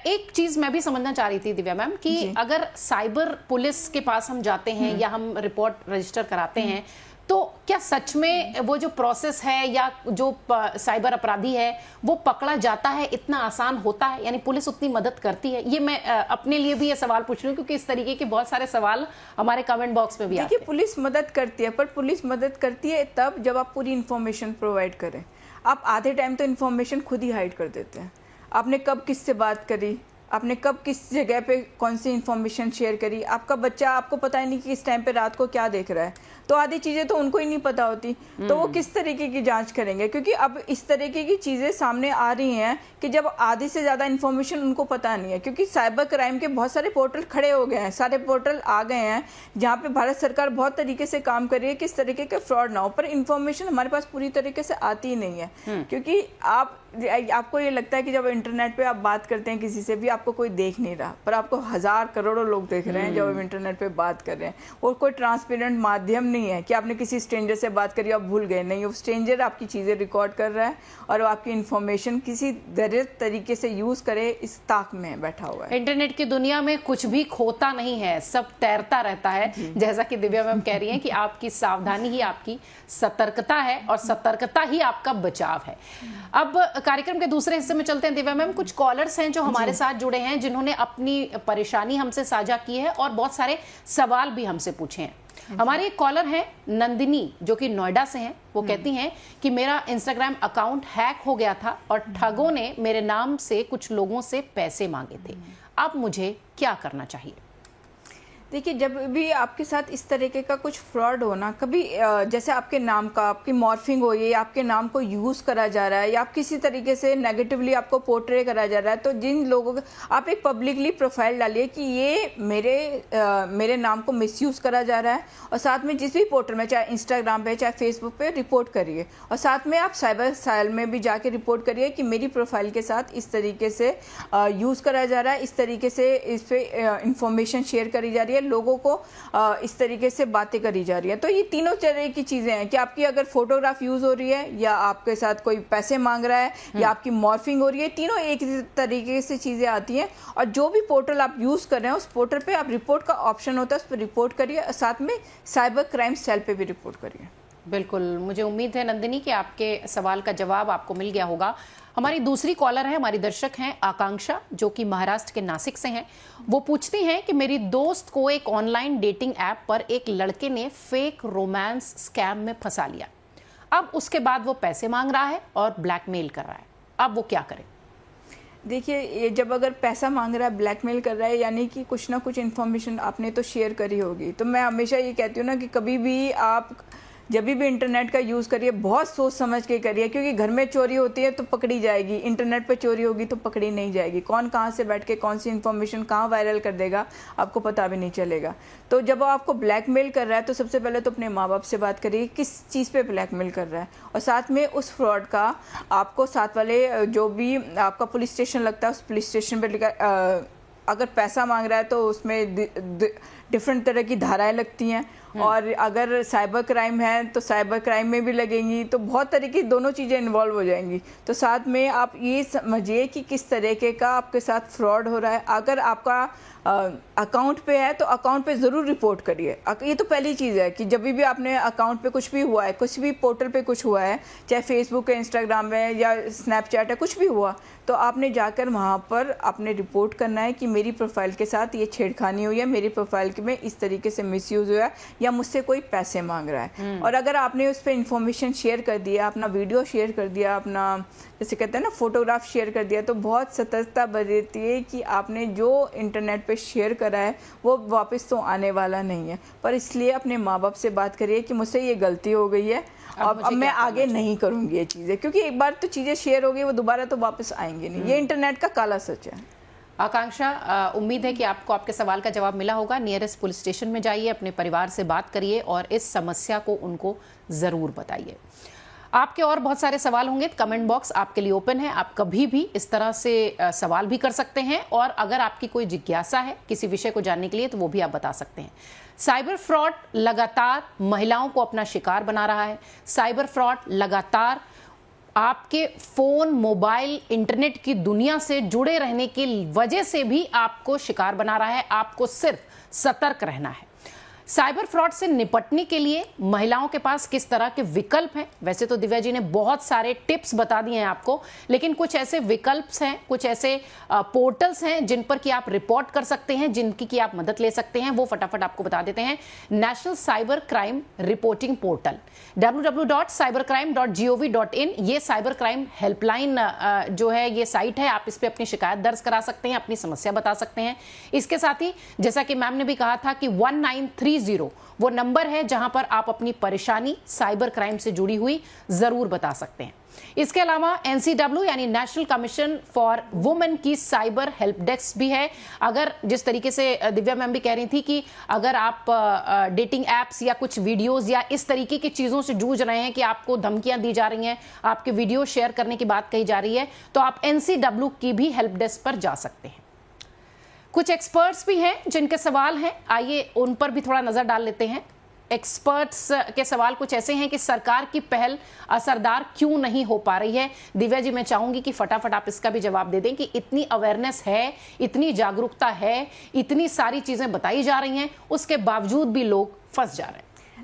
एक चीज़ मैं भी समझना चाह रही थी दिव्या मैम कि अगर साइबर पुलिस के पास हम जाते हैं या हम रिपोर्ट रजिस्टर कराते हैं, तो क्या सच में वो जो प्रोसेस है या जो साइबर अपराधी है वो पकड़ा जाता है, इतना आसान होता है, यानी पुलिस उतनी मदद करती है? ये मैं अपने लिए भी ये सवाल पूछ रही हूँ क्योंकि इस तरीके के बहुत सारे सवाल हमारे कमेंट बॉक्स में भी आते हैं। देखिए, पुलिस मदद करती है, पर पुलिस मदद करती है तब जब आप पूरी इन्फॉर्मेशन प्रोवाइड करें। आप आधे टाइम तो इन्फॉर्मेशन खुद ही हाइड कर देते हैं। आपने कब किससे बात करी, आपने कब किस जगह पे कौन सी इन्फॉर्मेशन शेयर करी, आपका बच्चा, आपको पता ही नहीं कि इस टाइम पे रात को क्या देख रहा है, तो आधी चीज़ें तो उनको ही नहीं पता होती, तो वो किस तरीके की जांच करेंगे? क्योंकि अब इस तरीके की चीज़ें सामने आ रही हैं कि जब आधी से ज़्यादा इन्फॉर्मेशन उनको पता नहीं है, क्योंकि साइबर क्राइम के बहुत सारे पोर्टल खड़े हो गए हैं, सारे पोर्टल आ गए हैं जहाँ पे भारत सरकार बहुत तरीके से काम कर रही है किस तरीके के फ्रॉड ना हो, पर इन्फॉर्मेशन हमारे पास पूरी तरीके से आती ही नहीं है। क्योंकि आपको ये लगता है कि जब इंटरनेट पे आप बात करते हैं किसी से भी, आपको कोई देख नहीं रहा, पर आपको हज़ार करोड़ों लोग देख रहे हैं जब आप इंटरनेट पे बात कर रहे हैं, और कोई ट्रांसपेरेंट माध्यम नहीं है कि आपने किसी स्ट्रेंजर से बात करी, आप भूल गए, नहीं, वो स्ट्रेंजर आपकी चीज़ें रिकॉर्ड कर रहा है और वो आपकी इन्फॉर्मेशन किसी गलत तरीके से यूज़ करे इस ताक में बैठा हुआ है। इंटरनेट की दुनिया में कुछ भी खोता नहीं है, सब तैरता रहता है। जैसा कि दिव्या मैम कह रही हैं कि आपकी सावधानी ही आपकी सतर्कता है और सतर्कता ही आपका बचाव है। अब कार्यक्रम के दूसरे हिस्से में चलते हैं दिव्या मैम। कुछ कॉलर्स हैं जो हमारे साथ जुड़े हैं, जिन्होंने अपनी परेशानी हमसे साझा की है और बहुत सारे सवाल भी हमसे पूछे हैं। हमारे एक कॉलर हैं नंदिनी, जो कि नोएडा से हैं। वो कहती हैं कि मेरा इंस्टाग्राम अकाउंट हैक हो गया था और ठगों ने मेरे नाम से कुछ लोगों से पैसे मांगे थे, अब मुझे क्या करना चाहिए? देखिए, जब भी आपके साथ इस तरीके का कुछ फ्रॉड हो ना, कभी जैसे आपके नाम का आपकी मॉर्फिंग हो, ये आपके नाम को यूज़ करा जा रहा है या आप किसी तरीके से नेगेटिवली आपको पोर्ट्रे करा जा रहा है, तो जिन लोगों को आप एक पब्लिकली प्रोफाइल डालिए कि ये मेरे नाम को मिसयूज़ करा जा रहा है, और साथ में जिस भी पोर्टल में, चाहे इंस्टाग्राम पे चाहे फेसबुक पे, रिपोर्ट करिए। और साथ में आप साइबर सेल में भी जाके रिपोर्ट करिए कि मेरी प्रोफाइल के साथ इस तरीके से यूज़ करा जा रहा है, इस तरीके से इस पर इंफॉर्मेशन शेयर करी जा रही है, लोगों को इस तरीके से बातें करी जा रही है। तो ये तीनों तरह की चीज़ें हैं कि आपकी अगर फोटोग्राफ यूज़ हो रही है, या आपके साथ कोई पैसे मांग रहा है, या आपकी मॉर्फिंग हो रही है, तीनों एक तरीके से चीज़ें आती हैं। और जो भी पोर्टल आप यूज़ कर रहे हैं, उस पोर्टल पे आप रिपोर्ट का ऑप्शन होता है, उस पर रिपोर्ट करिए, और साथ में साइबर क्राइम सेल पे भी रिपोर्ट करिए। बिल्कुल, मुझे उम्मीद है नंदिनी कि आपके सवाल का जवाब आपको मिल गया होगा। हमारी दूसरी कॉलर है, हमारी दर्शक हैं आकांक्षा, जो कि महाराष्ट्र के नासिक से हैं। वो पूछती हैं कि मेरी दोस्त को एक ऑनलाइन डेटिंग ऐप पर एक लड़के ने फेक रोमांस स्कैम में फंसा लिया। अब उसके बाद वो पैसे मांग रहा है और ब्लैकमेल कर रहा है। अब वो क्या करे? देखिए, ये जब अगर पैसा मांग रहा है, ब्लैकमेल कर रहा है, यानी कि कुछ ना कुछ इन्फॉर्मेशन आपने तो शेयर करी होगी। तो मैं हमेशा ये कहती हूँ ना कि कभी भी आप जब भी इंटरनेट का यूज़ करिए, बहुत सोच समझ के करिए, क्योंकि घर में चोरी होती है तो पकड़ी जाएगी, इंटरनेट पे चोरी होगी तो पकड़ी नहीं जाएगी। कौन कहाँ से बैठ के कौन सी इन्फॉर्मेशन कहाँ वायरल कर देगा, आपको पता भी नहीं चलेगा। तो जब वो आपको ब्लैकमेल कर रहा है, तो सबसे पहले तो अपने माँ बाप से बात करिए किस चीज़ पे ब्लैकमेल कर रहा है, और साथ में उस फ्रॉड का आपको साथ वाले जो भी आपका पुलिस स्टेशन लगता है, उस पुलिस स्टेशन पर अगर पैसा मांग रहा है तो उसमें डिफरेंट तरह की धाराएं लगती हैं, और अगर साइबर क्राइम है तो साइबर क्राइम में भी लगेंगी। तो बहुत तरह की दोनों चीज़ें इन्वॉल्व हो जाएंगी। तो साथ में आप ये समझिए कि किस तरीके का आपके साथ फ्रॉड हो रहा है। अगर आपका अकाउंट पे है तो अकाउंट पे ज़रूर रिपोर्ट करिए। ये तो पहली चीज़ है कि जब भी आपने अकाउंट पे कुछ भी हुआ है, कुछ भी पोर्टल पे कुछ हुआ है, चाहे फेसबुक है, इंस्टाग्राम है या स्नैपचैट है, कुछ भी हुआ, तो आपने जाकर वहाँ पर आपने रिपोर्ट करना है कि मेरी प्रोफाइल के साथ ये छेड़खानी हुई है, मेरी प्रोफाइल में इस तरीके से मिसयूज़ हुआ है, या मुझसे कोई पैसे मांग रहा है। और अगर आपने उस पर इंफॉर्मेशन शेयर कर दिया, अपना वीडियो शेयर कर दिया, अपना जैसे कहते हैं ना फोटोग्राफ शेयर कर दिया, तो बहुत सतर्कता बरतती है कि आपने जो इंटरनेट पे शेयर करा है वो वापस तो आने वाला नहीं है। पर इसलिए अपने माँ बाप से बात करिए कि मुझसे ये गलती हो गई है, अब मैं आगे नहीं करूँगी ये चीज़ें, क्योंकि एक बार तो चीज़ें शेयर हो गई, वो दोबारा तो वापस आएंगी नहीं। ये इंटरनेट का काला सच है। आकांक्षा, उम्मीद है कि आपको आपके सवाल का जवाब मिला होगा। नियरेस्ट पुलिस स्टेशन में जाइए, अपने परिवार से बात करिए और इस समस्या को उनको ज़रूर बताइए। आपके और बहुत सारे सवाल होंगे, कमेंट बॉक्स आपके लिए ओपन है। आप कभी भी इस तरह से सवाल भी कर सकते हैं, और अगर आपकी कोई जिज्ञासा है किसी विषय को जानने के लिए तो वो भी आप बता सकते हैं। साइबर फ्रॉड लगातार महिलाओं को अपना शिकार बना रहा है। साइबर फ्रॉड लगातार आपके फोन, मोबाइल, इंटरनेट की दुनिया से जुड़े रहने की वजह से भी आपको शिकार बना रहा है। आपको सिर्फ सतर्क रहना है। साइबर फ्रॉड से निपटने के लिए महिलाओं के पास किस तरह के विकल्प हैं? वैसे तो दिव्या जी ने बहुत सारे टिप्स बता दिए हैं आपको, लेकिन कुछ ऐसे विकल्प हैं, कुछ ऐसे पोर्टल्स हैं जिन पर कि आप रिपोर्ट कर सकते हैं, जिनकी की आप मदद ले सकते हैं। वो फटाफट आपको बता देते हैं। National cyber crime reporting portal www.cybercrime.gov.in, ये साइबर क्राइम हेल्पलाइन जो है ये साइट है। आप इस पर अपनी शिकायत दर्ज करा सकते हैं, अपनी समस्या बता सकते हैं। इसके साथ ही जैसा कि मैम ने भी कहा था कि 1930 वो नंबर है जहां पर आप अपनी परेशानी साइबर क्राइम से जुड़ी हुई जरूर बता सकते हैं। इसके अलावा NCW यानी नेशनल कमीशन फॉर वुमेन की साइबर हेल्प डेस्क भी है। अगर जिस तरीके से दिव्या मैम भी कह रही थी कि अगर आप डेटिंग एप्स या कुछ वीडियोस या इस तरीके की चीज़ों से जूझ रहे हैं कि आपको धमकियां दी जा रही हैं, आपके वीडियो शेयर करने की बात कही जा रही है, तो आप NCW की भी हेल्प डेस्क पर जा सकते हैं। कुछ एक्सपर्ट्स भी हैं जिनके सवाल हैं, आइए उन पर भी थोड़ा नजर डाल लेते हैं। एक्सपर्ट्स के सवाल कुछ ऐसे हैं कि सरकार की पहल असरदार क्यों नहीं हो पा रही है? दिव्या जी, मैं चाहूंगी कि फटाफट आप इसका भी जवाब दे दें कि इतनी अवेयरनेस है, इतनी जागरूकता है, इतनी सारी चीजें बताई जा रही हैं, उसके बावजूद भी लोग फंस जा रहे हैं।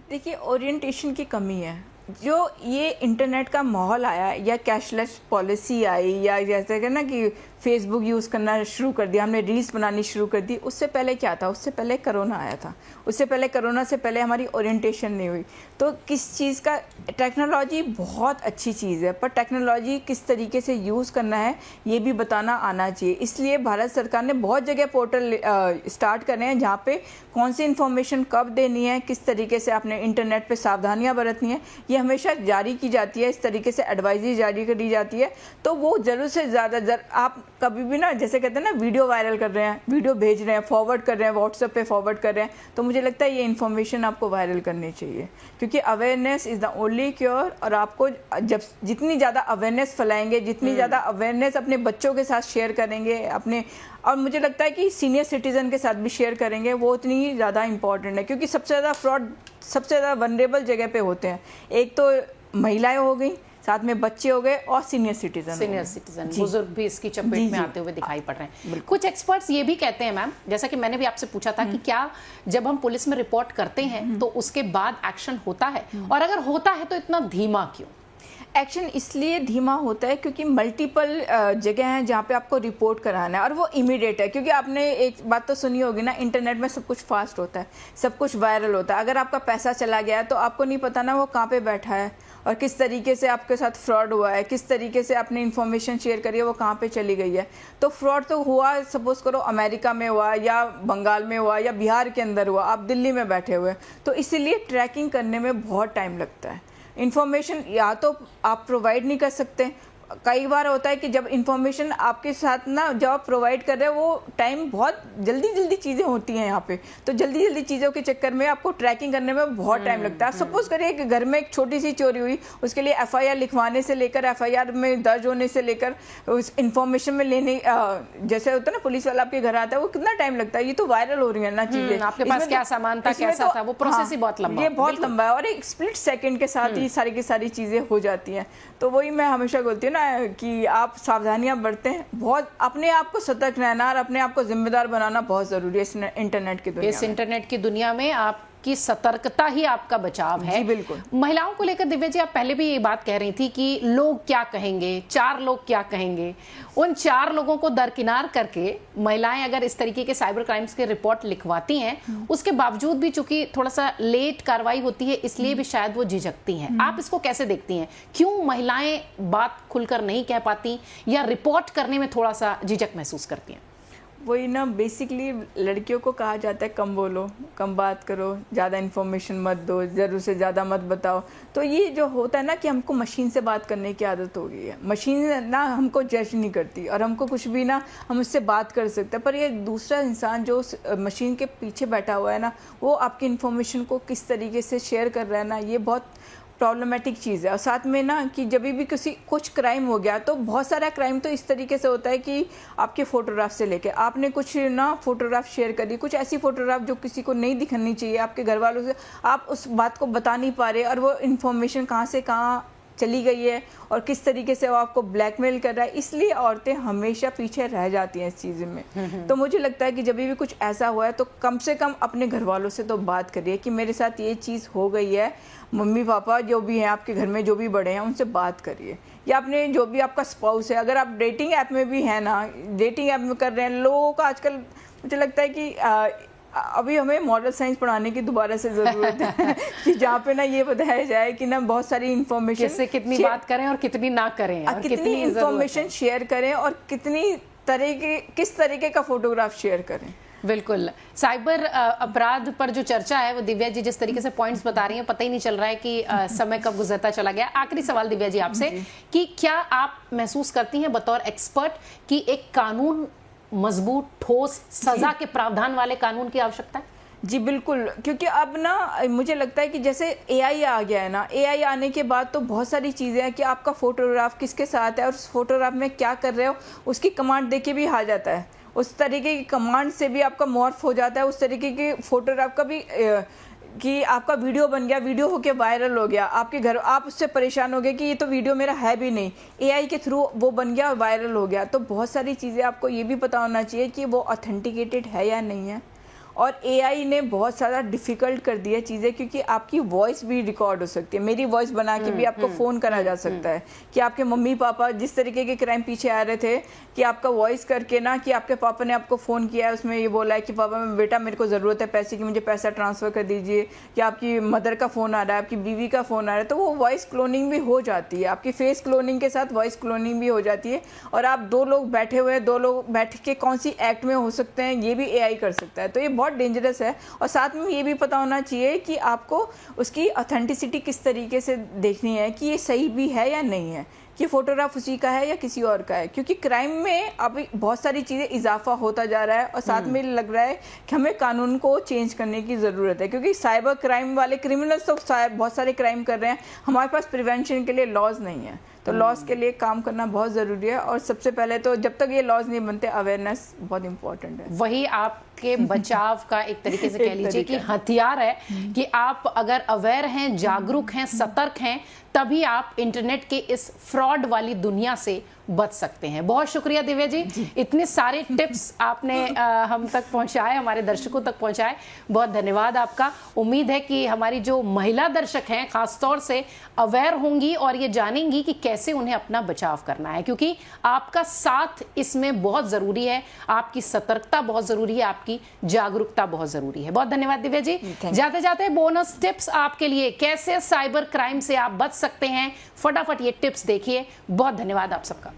देखिए, ओरिएंटेशन की कमी है। जो ये इंटरनेट का माहौल आया या कैशलेस पॉलिसी आई, या जैसे कि ना कि फेसबुक यूज़ करना शुरू कर दिया, हमने रील्स बनानी शुरू कर दी। उससे पहले क्या था? उससे पहले कोरोना आया था, उससे पहले कोरोना से पहले हमारी ओरिएंटेशन नहीं हुई। तो किस चीज़ का, टेक्नोलॉजी बहुत अच्छी चीज़ है, पर टेक्नोलॉजी किस तरीके से यूज़ करना है ये भी बताना आना चाहिए। इसलिए भारत सरकार ने बहुत जगह पोर्टल स्टार्ट कर रहे हैं जहाँ पे कौन सी इन्फॉर्मेशन कब देनी है, किस तरीके से आपने इंटरनेट पे सावधानियां बरतनी है, ये हमेशा जारी की जाती है। इस तरीके से एडवाइजरी जारी करी जाती है। तो वो ज़रूर से ज़्यादा आप कभी भी ना, जैसे कहते हैं ना, वीडियो वायरल कर रहे हैं, वीडियो भेज रहे हैं, फॉरवर्ड कर रहे हैं, व्हाट्सएप पे फॉरवर्ड कर रहे हैं, तो मुझे लगता है ये इन्फॉर्मेशन आपको वायरल करनी चाहिए, क्योंकि awareness is the only cure. और आपको जब जितनी ज़्यादा अवेयरनेस फैलाएंगे, जितनी ज़्यादा अवेयरनेस अपने बच्चों के साथ शेयर करेंगे, अपने, और मुझे लगता है कि सीनियर सिटीज़न के साथ भी शेयर करेंगे, वो उतनी ही ज़्यादा इंपॉर्टेंट है। क्योंकि सबसे ज़्यादा फ्रॉड सबसे ज़्यादा वनरेबल जगह पे होते हैं। एक तो महिलाएं हो गई, साथ में बच्चे हो गए, और सीनियर सिटीजन बुजुर्ग भी इसकी चपेट में आते हुए दिखाई पड़ रहे हैं। कुछ एक्सपर्ट्स ये भी कहते हैं मैम, जैसा कि मैंने भी आपसे पूछा था कि क्या जब हम पुलिस में रिपोर्ट करते हैं तो उसके बाद एक्शन होता है, और अगर होता है तो इतना धीमा क्यों? एक्शन इसलिए धीमा होता है क्योंकि मल्टीपल जगह हैं जहाँ पे आपको रिपोर्ट कराना है, और वो इमीडिएट है। क्योंकि आपने एक बात तो सुनी होगी ना, इंटरनेट में सब कुछ फास्ट होता है, सब कुछ वायरल होता है। अगर आपका पैसा चला गया तो आपको नहीं पता ना वो कहाँ पे बैठा है और किस तरीके से आपके साथ फ्रॉड हुआ है, किस तरीके से आपने इन्फॉर्मेशन शेयर करी है, वो कहाँ पे चली गई है। तो फ्रॉड तो हुआ, सपोज करो अमेरिका में हुआ, या बंगाल में हुआ, या बिहार के अंदर हुआ, आप दिल्ली में बैठे हुए, तो इसीलिए ट्रैकिंग करने में बहुत टाइम लगता है। इन्फॉर्मेशन या तो आप प्रोवाइड नहीं कर सकते, कई बार होता है कि जब इन्फॉर्मेशन आपके साथ ना, जब आप प्रोवाइड कर रहे हैं, वो टाइम बहुत जल्दी चीज़ें होती हैं यहाँ पे, तो जल्दी चीज़ों के चक्कर में आपको ट्रैकिंग करने में बहुत टाइम लगता है। सपोज करिए कि घर में एक छोटी सी चोरी हुई, उसके लिए एफआईआर लिखवाने से लेकर, एफआईआर में दर्ज होने से लेकर, उस इन्फॉर्मेशन में लेने, जैसे होता है ना, पुलिस वाला आपके घर आता है, वो कितना टाइम लगता है। ये तो वायरल हो रही है ना चीज़ें, आपके पास क्या सामान था, कैसा था, वो प्रोसेस ही बहुत लंबा, ये बहुत लंबा है, और एक स्प्लिट सेकंड के साथ ही सारी की सारी चीज़ें हो जाती हैं। तो वही मैं हमेशा बोलती हूँ ना कि आप सावधानियां बरतें, बहुत अपने आप को सतर्क रहना और अपने आप को जिम्मेदार बनाना बहुत ज़रूरी है इस इंटरनेट की दुनिया में। इस इंटरनेट की दुनिया में आपकी सतर्कता ही आपका बचाव है। जी बिल्कुल। महिलाओं को लेकर दिव्या जी, आप पहले भी ये बात कह रही थी कि लोग क्या कहेंगे, 4 लोग क्या कहेंगे। उन 4 लोगों को दरकिनार करके महिलाएं अगर इस तरीके के साइबर क्राइम्स के रिपोर्ट लिखवाती हैं, उसके बावजूद भी चूंकि थोड़ा सा लेट कार्रवाई होती है, इसलिए भी शायद वो झिझकती हैं। आप इसको कैसे देखती हैं? क्यों महिलाएं बात खुलकर नहीं कह पाती, या रिपोर्ट करने में थोड़ा सा झिझक महसूस करती हैं? वही ना, बेसिकली लड़कियों को कहा जाता है कम बोलो, कम बात करो, ज़्यादा इन्फॉर्मेशन मत दो, ज़रूर से ज़्यादा मत बताओ। तो ये जो होता है ना कि हमको मशीन से बात करने की आदत हो गई है। मशीन ना हमको जज नहीं करती, और हमको कुछ भी ना, हम उससे बात कर सकते हैं, पर ये दूसरा इंसान जो मशीन के पीछे बैठा हुआ है ना, वो आपकी इन्फॉर्मेशन को किस तरीके से शेयर कर रहा है ना, ये बहुत प्रॉब्लमेटिक चीज़ है। और साथ में ना कि जब भी कुछ क्राइम हो गया, तो बहुत सारा क्राइम तो इस तरीके से होता है कि आपके फ़ोटोग्राफ से लेके आपने कुछ ना फ़ोटोग्राफ शेयर कर दी, कुछ ऐसी फ़ोटोग्राफ जो किसी को नहीं दिखनी चाहिए, आपके घर वालों से आप उस बात को बता नहीं पा रहे, और वो इन्फॉर्मेशन कहाँ से कहाँ चली गई है और किस तरीके से वो आपको ब्लैकमेल कर रहा है। इसलिए औरतें हमेशा पीछे रह जाती हैं इस चीज़ में। तो मुझे लगता है कि जब भी कुछ ऐसा हुआ है, तो कम से कम अपने घर वालों से तो बात करिए कि मेरे साथ ये चीज़ हो गई है, मम्मी पापा जो भी हैं आपके घर में, जो भी बड़े हैं, उनसे बात करिए। या अपने जो भी आपका स्पाउस है, अगर आप डेटिंग ऐप में भी है ना, डेटिंग ऐप में कर रहे हैं, लोगों का आजकल मुझे लगता है कि अभी हमें मॉडल साइंस पढ़ाने की दोबारा से ज़रूरत है कि जहाँ पे ना ये बताया जाए कि ना बहुत सारी इन्फॉर्मेशन किससे कितनी बात करें और कितनी ना करें, और कितनी इन्फॉर्मेशन शेयर करें, और किस तरीके का फोटोग्राफ शेयर करें। बिल्कुल। साइबर अपराध पर जो चर्चा है, वो दिव्या जी जिस तरीके से पॉइंट्स बता रही हैं, पता ही नहीं चल रहा है कि समय कब गुजरता चला गया। आखिरी सवाल दिव्या जी आपसे, कि क्या आप महसूस करती हैं बतौर एक्सपर्ट कि एक कानून, मजबूत ठोस सजा के प्रावधान वाले कानून की आवश्यकता है? जी बिल्कुल, क्योंकि अब ना मुझे लगता है कि जैसे एआई आ गया है ना, एआई आने के बाद तो बहुत सारी चीज़ें हैं कि आपका फोटोग्राफ किसके साथ है और उस फोटोग्राफ में क्या कर रहे हो, उसकी कमांड दे के भी आ जाता है। उस तरीके की कमांड से भी आपका मॉर्फ हो जाता है, उस तरीके की फोटोग्राफ का भी कि आपका वीडियो बन गया, वीडियो होके वायरल हो गया, आपके घर आप उससे परेशान हो गए कि ये तो वीडियो मेरा है भी नहीं, एआई के थ्रू वो बन गया, वायरल हो गया। तो बहुत सारी चीज़ें आपको ये भी पता होना चाहिए कि वो ऑथेंटिकेटेड है या नहीं है, और एआई ने बहुत ज़्यादा डिफ़िकल्ट कर दिया चीज़ें, क्योंकि आपकी वॉइस भी रिकॉर्ड हो सकती है। मेरी वॉइस बना के भी आपको फ़ोन करा जा सकता है कि आपके मम्मी पापा जिस तरीके के क्राइम पीछे आ रहे थे कि आपका वॉइस करके ना कि आपके पापा ने आपको फ़ोन किया है, उसमें ये बोला है कि पापा बेटा मेरे को ज़रूरत है पैसे की, मुझे पैसा ट्रांसफ़र कर दीजिए, या आपकी मदर का फ़ोन आ रहा है, आपकी बीवी का फ़ोन आ रहा है, तो वो वॉइस क्लोनिंग भी हो जाती है। आपकी फेस क्लोनिंग के साथ वॉइस क्लोनिंग भी हो जाती है, और आप दो लोग बैठे हुए हैं, दो लोग बैठ के कौन सी एक्ट में हो सकते हैं ये भी एआई कर सकता है। तो ये बहुत डेंजरस है। और साथ में ये भी पता होना चाहिए कि आपको उसकी ऑथेंटिसिटी किस तरीके से देखनी है कि ये सही भी है या नहीं है, कि फोटोग्राफ उसी का है या किसी और का है, क्योंकि क्राइम में अभी बहुत सारी चीज़ें इजाफा होता जा रहा है। और साथ में लग रहा है कि हमें कानून को चेंज करने की ज़रूरत है, क्योंकि साइबर क्राइम वाले क्रिमिनल्स तो बहुत सारे क्राइम कर रहे हैं, हमारे पास प्रिवेंशन के लिए लॉज नहीं है। तो लॉज के लिए काम करना बहुत ज़रूरी है, और सबसे पहले तो जब तक ये लॉज नहीं बनते अवेयरनेस बहुत इंपॉर्टेंट है। वही आपके बचाव का एक तरीके से कह लीजिए कि हथियार है कि आप अगर अवेयर हैं, जागरूक हैं, सतर्क हैं, तभी आप इंटरनेट के इस फ्रॉड वाली दुनिया से बच सकते हैं। बहुत शुक्रिया दिव्या जी, इतने सारे टिप्स आपने हम तक पहुंचाए, हमारे दर्शकों तक पहुंचाए, बहुत धन्यवाद आपका। उम्मीद है कि हमारी जो महिला दर्शक हैं खासतौर से अवेयर होंगी और ये जानेंगी कि कैसे उन्हें अपना बचाव करना है, क्योंकि आपका साथ इसमें बहुत जरूरी है, आपकी सतर्कता बहुत जरूरी है, आपकी जागरूकता बहुत जरूरी है। बहुत धन्यवाद दिव्या जी। जाते जाते बोनस टिप्स आपके लिए, कैसे साइबर क्राइम से आप बच सकते हैं, फटाफट ये टिप्स देखिए। बहुत धन्यवाद आप सबका।